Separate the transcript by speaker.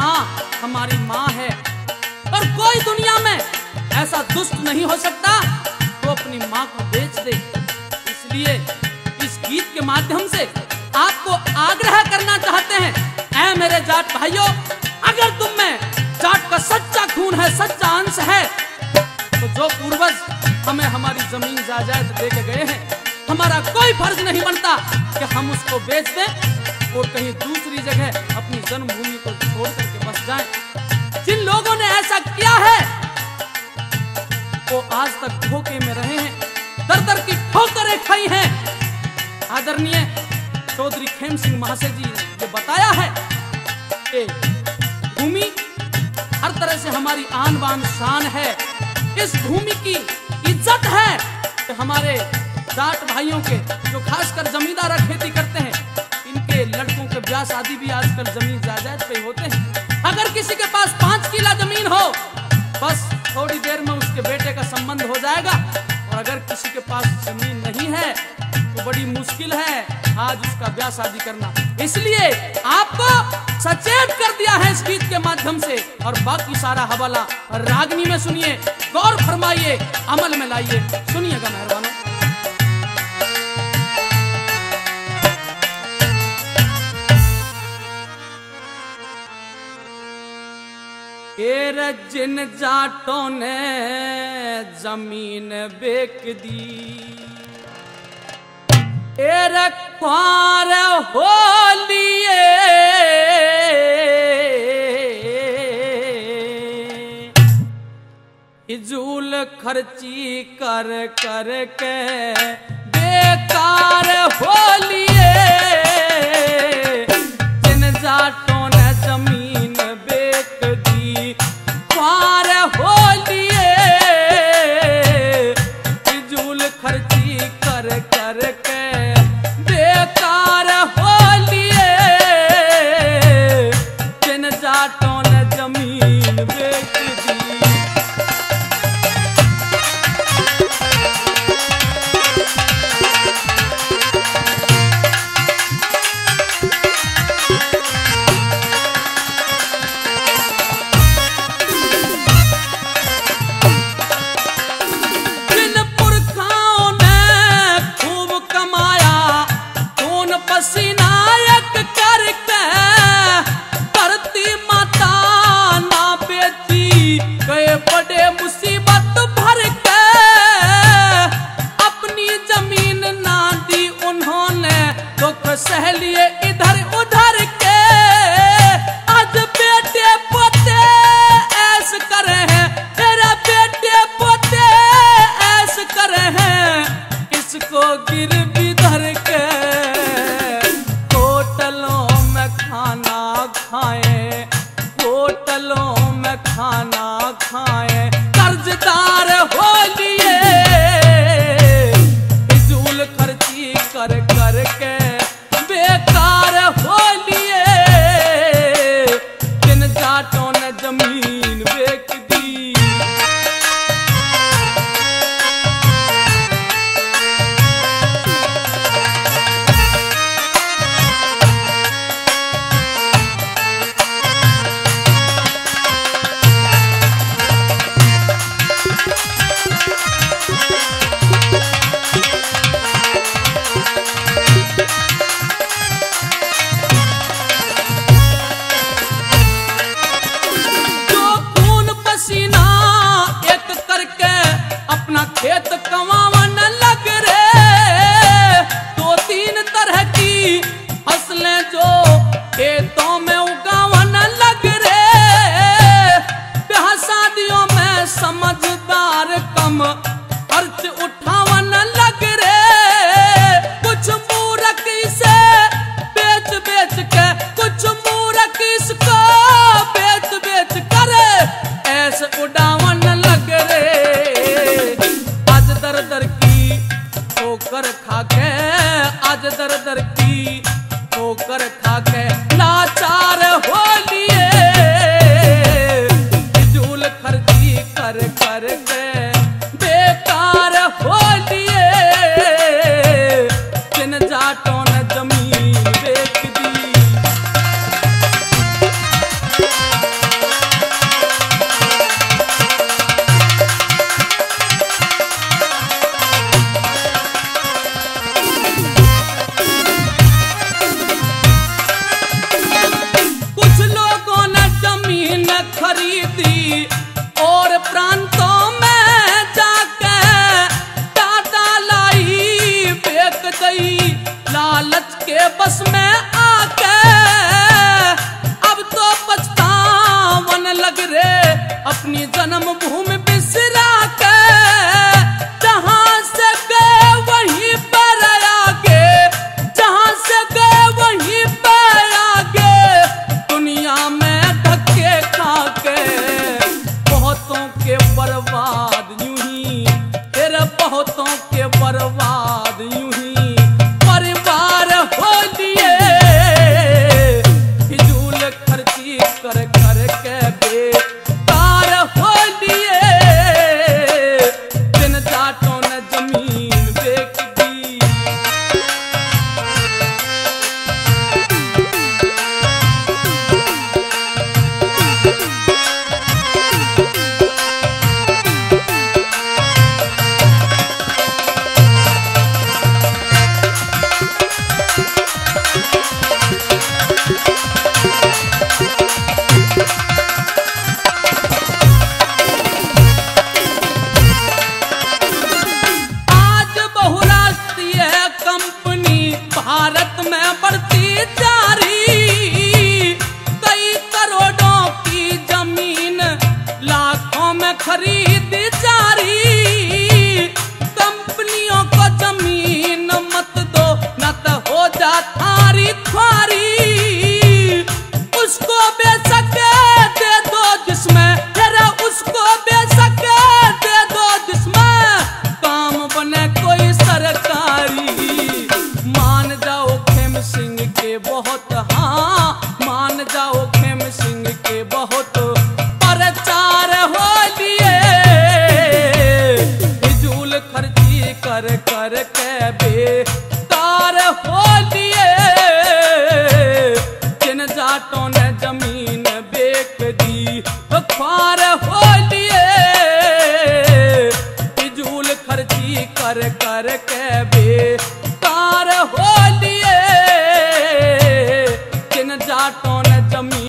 Speaker 1: हाँ हमारी माँ है और कोई दुनिया में ऐसा दुष्ट नहीं हो सकता तो अपनी माँ को बेच दे। इसलिए इस गीत के माध्यम से आपको आग्रह करना चाहते हैं, ऐ मेरे जाट भाइयों, अगर तुम में जाट का सच्चा खून है, सच्चा अंश है, तो जो पूर्वज हमें हमारी जमीन जायदाद दे के गए हैं, हमारा कोई फर्ज नहीं बनता कि हम उसको बेच दें और कहीं दूसरी जगह अपनी जन्मभूमि को छोड़ करके बस जाएं। जिन लोगों ने ऐसा किया है वो आज तक धोखे में रहे हैं, दर दर की ठोकरें खाई हैं। आदरणीय चौधरी खेम सिंह महाशय जी ने ये बताया है कि भूमि हर तरह से हमारी आन बान शान है। इस भूमि की इज्जत है कि हमारे जाट भाइयों के जो खासकर जमींदार खेती करते हैं, इनके लड़कों के ब्याह शादी भी आजकल जमीन जायदाद पे होते हैं। अगर किसी के पास 5 किला जमीन हो, बस थोड़ी देर में उसके बेटे का संबंध हो जाएगा। और अगर किसी के पास जमीन नहीं है तो बड़ी मुश्किल है आज उसका ब्याह शादी करना। इसलिए आपको सचेत कर दिया है इस गीत के माध्यम से, और बाकी सारा हवाला रागनी में सुनिए, गौर फरमाइए, अमल में लाइए। सुनिएगा मेहरबानों। जिन जाटों ने जमीन बेच दी, ख्वार हो लिए, फिजूल खर्ची कर कर के बेकार हो लिए। जिन जाटों ने जमीन बेच दी, ख्वार हो लिए, फिजूल खर्ची कर कर के बेकार हो लिए। जिन जाटों ने जमीन बेच दी, सह लिए इधर उधर के। आज बेटे पोते ऐस करे हैं, तेरा बेटे पोते ऐस करे हैं, किसको गिरवी धर के होटलों में खाना खाए, होटलों में खाना खाए, कर्जदार हो लिए, फिजूल खर्ची कर कर के बेकार हो लिए। जिन जाटों ने जमीन बेच दी, खेत कमावन लग रे। 2-3 तरह की फसलें जो खेतों में उगावन लग रे। ब्याह शादियों में समझदार कम खर्च उठावन लग रे। कुछ मूर्ख इसे बेच बेच के, कुछ मूर्ख इसको बेच बेच कर ऐसे उड़ावन लग रे। दर दर की ठोकर खा के, आज दर दर की ठोकर खा के लाचार हो लिए, फिजूल खर्ची कर कर के बेकार हो लिए। जिन जाटों ने जमीन बेच दी, तेरे बस में आके अब तो पछतावन लग रे अपनी जन्मभूमि बिसरा के। जहां से गए वहीं पर आगे, जहां से गए वहीं पर आगे, दुनिया में धक्के खा के बहुतों के बर्बाद यूं ही, तेरे बहुतों के बर्बाद यूं ही परिवार हो लिए। फिजूल खर्ची कर कर के बेकार हो लिए, जिन जाटों ने जमीन बेच दी। भारत में बढ़ती जा रही, कई करोड़ों की जमीन लाखों में खरीदी जा रही। कंपनियों को जमीन मत दो न तो हो जा थारी थारी, उसको बेशक दे दो जिसमें, तेरा उसको बेशक दे दो जिसमें काम बने कोई सरकारी। मान जाओ खेम सिंह के बहुत, हाँ मान जाओ खेम सिंह के बहुत प्रचार हो लिए। फिजूल खर्ची कर कर के बेकार हो लिए, जिन जाटों ने जमीन बेच दी ख्वार हो लिए। फिजूल खर्ची कर कर के बेकार हो लिए, जिन जाटों ने जमीन